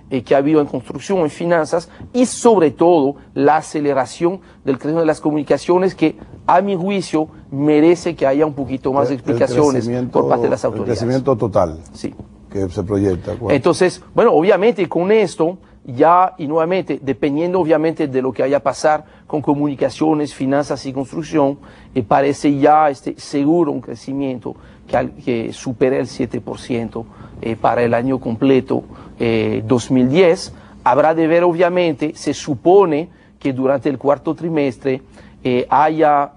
que ha habido en construcción, en finanzas, y sobre todo la aceleración del crecimiento de las comunicaciones, que a mi juicio merece que haya un poquito más de explicaciones por parte de las autoridades. El crecimiento total, sí, que se proyecta. ¿Cuál? Entonces, bueno, obviamente con esto ya, y nuevamente, dependiendo obviamente de lo que vaya a pasar con comunicaciones, finanzas y construcción, parece ya seguro un crecimiento que supere el 7% para el año completo 2010. Habrá de ver, obviamente, se supone que durante el cuarto trimestre haya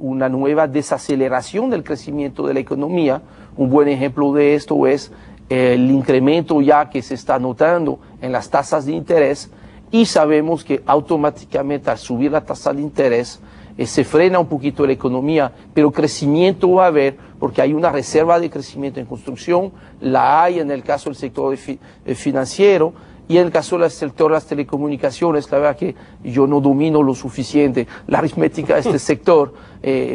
una nueva desaceleración del crecimiento de la economía. Un buen ejemplo de esto es el incremento ya que se está notando en las tasas de interés, y sabemos que automáticamente al subir la tasa de interés se frena un poquito la economía, pero crecimiento va a haber porque hay una reserva de crecimiento en construcción, la hay en el caso del sector financiero, y en el caso del sector de las telecomunicaciones. La verdad que yo no domino lo suficiente la aritmética de este sector,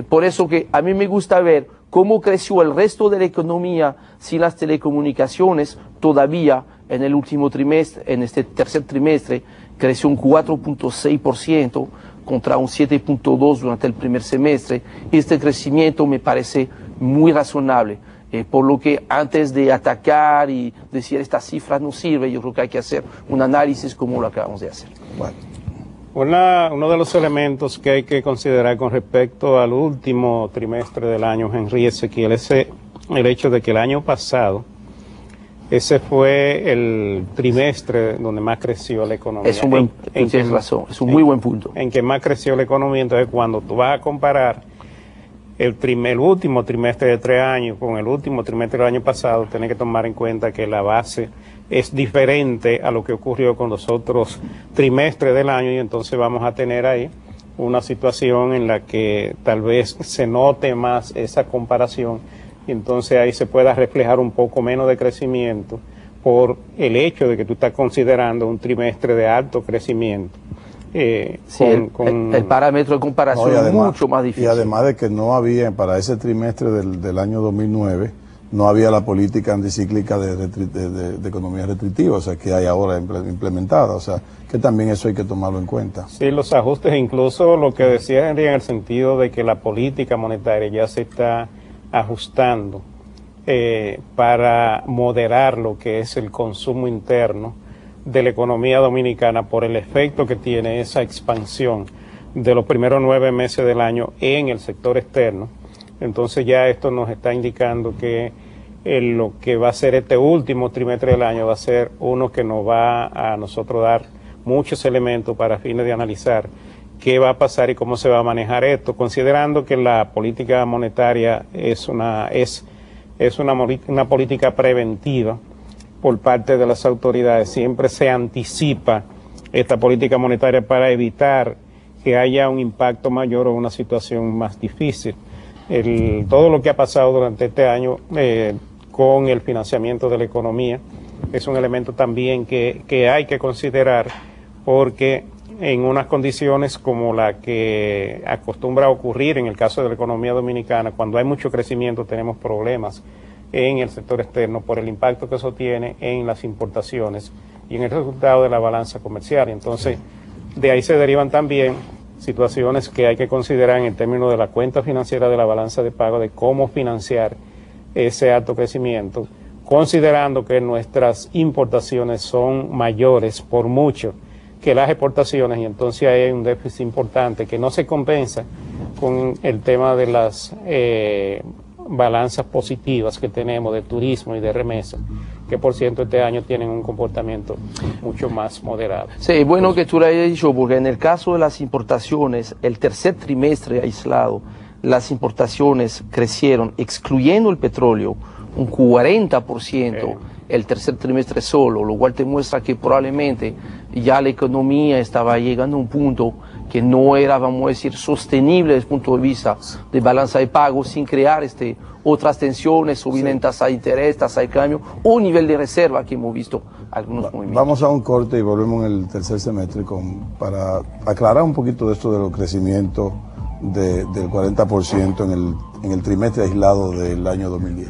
por eso que a mí me gusta ver cómo creció el resto de la economía sin las telecomunicaciones. Todavía en el último trimestre, en este tercer trimestre, creció un 4.6% contra un 7.2% durante el primer semestre. Este crecimiento me parece muy razonable. Por lo que antes de atacar y decir estas cifras no sirve, yo creo que hay que hacer un análisis como lo acabamos de hacer. Bueno. Uno de los elementos que hay que considerar con respecto al último trimestre del año, Henry Ezequiel, es el hecho de que el año pasado ese fue el trimestre donde más creció la economía. Tienes razón, es un muy buen punto. En que más creció la economía. Entonces, cuando tú vas a comparar el último trimestre de 3 años con el último trimestre del año pasado, tienes que tomar en cuenta que la base es diferente a lo que ocurrió con los otros trimestres del año, y entonces vamos a tener ahí una situación en la que tal vez se note más esa comparación, y entonces ahí se pueda reflejar un poco menos de crecimiento por el hecho de que tú estás considerando un trimestre de alto crecimiento. Sí, el parámetro de comparación es mucho más difícil. Y además de que no había, para ese trimestre del año 2009, no había la política anticíclica de economía restrictiva, o sea, que hay ahora implementada, o sea, que también eso hay que tomarlo en cuenta. Sí, los ajustes, incluso lo que decía Henry en el sentido de que la política monetaria ya se está ajustando para moderar lo que es el consumo interno de la economía dominicana por el efecto que tiene esa expansión de los primeros 9 meses del año en el sector externo. Entonces ya esto nos está indicando que lo que va a ser este último trimestre del año va a ser uno que nos va a nosotros dar muchos elementos para fines de analizar qué va a pasar y cómo se va a manejar esto, considerando que la política monetaria es una política preventiva por parte de las autoridades. Siempre se anticipa esta política monetaria para evitar que haya un impacto mayor o una situación más difícil. Todo lo que ha pasado durante este año con el financiamiento de la economía es un elemento también que hay que considerar, porque en unas condiciones como la que acostumbra a ocurrir en el caso de la economía dominicana, cuando hay mucho crecimiento tenemos problemas en el sector externo por el impacto que eso tiene en las importaciones y en el resultado de la balanza comercial. Entonces, de ahí se derivan también situaciones que hay que considerar en términos de la cuenta financiera de la balanza de pago, de cómo financiar ese alto crecimiento, considerando que nuestras importaciones son mayores por mucho que las exportaciones, y entonces hay un déficit importante que no se compensa con el tema de las balanzas positivas que tenemos de turismo y de remesas, que por cierto este año tienen un comportamiento mucho más moderado. Sí, bueno que tú lo hayas dicho, porque en el caso de las importaciones, el tercer trimestre aislado, las importaciones crecieron, excluyendo el petróleo, un 40%, el tercer trimestre solo, lo cual te muestra que probablemente ya la economía estaba llegando a un punto que no era, vamos a decir, sostenible desde el punto de vista de balanza de pagos, sin crear otras tensiones, subir en tasa de interés, tasa de cambio o nivel de reserva que hemos visto algunos movimientos. Vamos a un corte y volvemos en el tercer semestre para aclarar un poquito de esto de los crecimientos del 40% en el trimestre aislado del año 2010.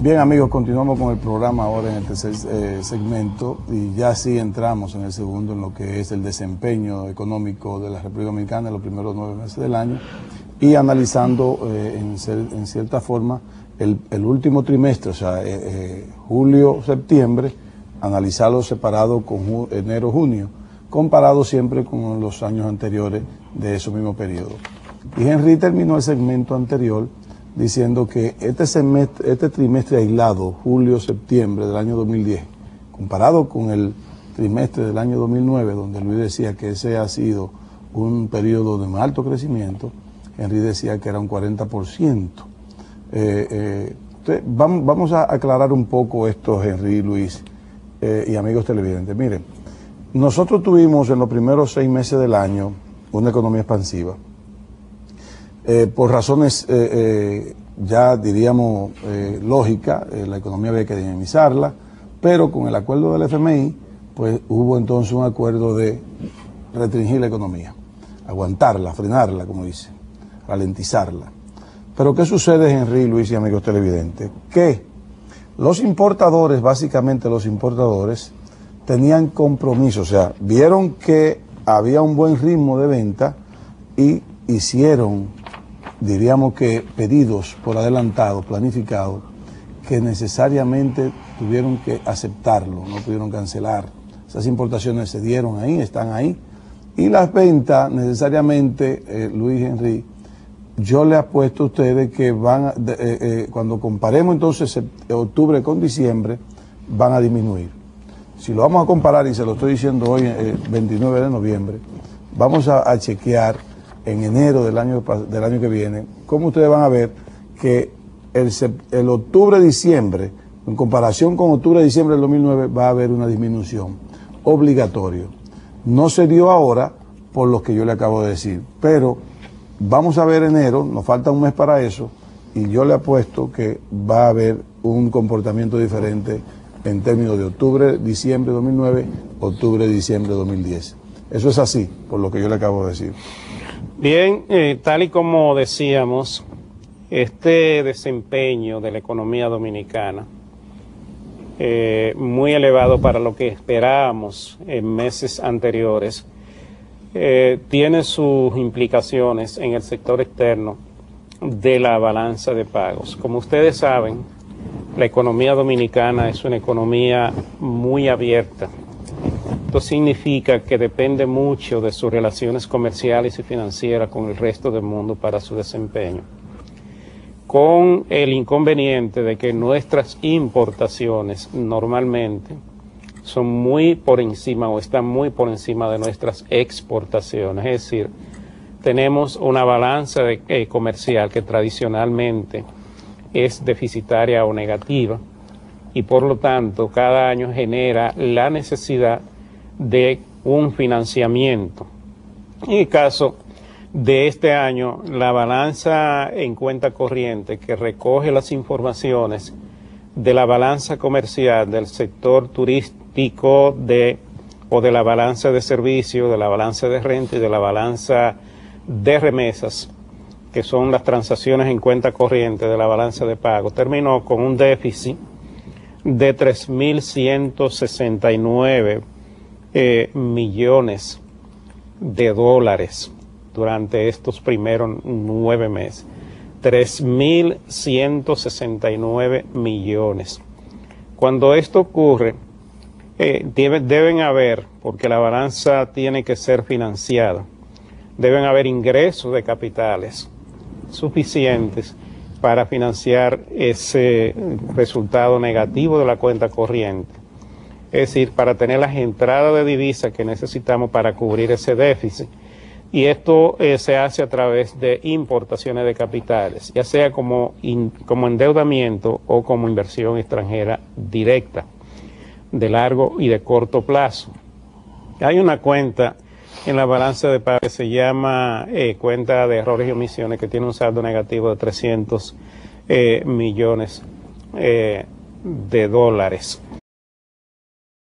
Bien, amigos, continuamos con el programa ahora en el tercer segmento y ya sí entramos en el segundo en lo que es el desempeño económico de la República Dominicana en los primeros 9 meses del año y analizando en cierta forma el último trimestre, o sea, julio-septiembre, analizarlo separado con enero-junio, comparado siempre con los años anteriores de esos mismos periodos. Y Henry terminó el segmento anterior diciendo que este trimestre aislado, julio-septiembre del año 2010, comparado con el trimestre del año 2009, donde Luis decía que ese ha sido un periodo de más alto crecimiento, Henry decía que era un 40%. Vamos a aclarar un poco esto, Henry, Luis y amigos televidentes. Miren, nosotros tuvimos en los primeros 6 meses del año una economía expansiva. Por razones ya diríamos lógicas, la economía había que dinamizarla, pero con el acuerdo del FMI, pues hubo entonces un acuerdo de restringir la economía, aguantarla, frenarla, como dice, ralentizarla. Pero ¿qué sucede, Henry, Luis y amigos televidentes? Que los importadores, básicamente los importadores, tenían compromiso, o sea, vieron que había un buen ritmo de venta y hicieron, diríamos que pedidos por adelantado, planificados, que necesariamente tuvieron que aceptarlo, no pudieron cancelar. Esas importaciones se dieron ahí, están ahí. Y las ventas necesariamente, Luis, Henry, yo le apuesto a ustedes que van, cuando comparemos entonces octubre con diciembre, van a disminuir. Si lo vamos a comparar, y se lo estoy diciendo hoy, 29 de noviembre, vamos a chequear en enero del año que viene, como ustedes van a ver que el octubre-diciembre, en comparación con octubre-diciembre del 2009, va a haber una disminución obligatoria. No se dio ahora por lo que yo le acabo de decir, pero vamos a ver enero, nos falta un mes para eso, y yo le apuesto que va a haber un comportamiento diferente en términos de octubre-diciembre 2009, octubre-diciembre 2010. Eso es así, por lo que yo le acabo de decir. Bien, tal y como decíamos, este desempeño de la economía dominicana, muy elevado para lo que esperábamos en meses anteriores, tiene sus implicaciones en el sector externo de la balanza de pagos. Como ustedes saben, la economía dominicana es una economía muy abierta. Esto significa que depende mucho de sus relaciones comerciales y financieras con el resto del mundo para su desempeño, con el inconveniente de que nuestras importaciones normalmente son muy por encima o están muy por encima de nuestras exportaciones. Es decir, tenemos una balanza comercial que tradicionalmente es deficitaria o negativa y por lo tanto cada año genera la necesidad de un financiamiento. En el caso de este año, la balanza en cuenta corriente que recoge las informaciones de la balanza comercial del sector turístico o de la balanza de servicios, de la balanza de renta y de la balanza de remesas, que son las transacciones en cuenta corriente de la balanza de pago, terminó con un déficit de 3.169 millones de dólares durante estos primeros 9 meses. 3.169 millones. Cuando esto ocurre, deben haber, porque la balanza tiene que ser financiada, deben haber ingresos de capitales suficientes para financiar ese resultado negativo de la cuenta corriente. Es decir, para tener las entradas de divisas que necesitamos para cubrir ese déficit. Y esto se hace a través de importaciones de capitales, ya sea como endeudamiento o como inversión extranjera directa, de largo y de corto plazo. Hay una cuenta en la balanza de pago que se llama cuenta de errores y omisiones, que tiene un saldo negativo de 300 millones de dólares.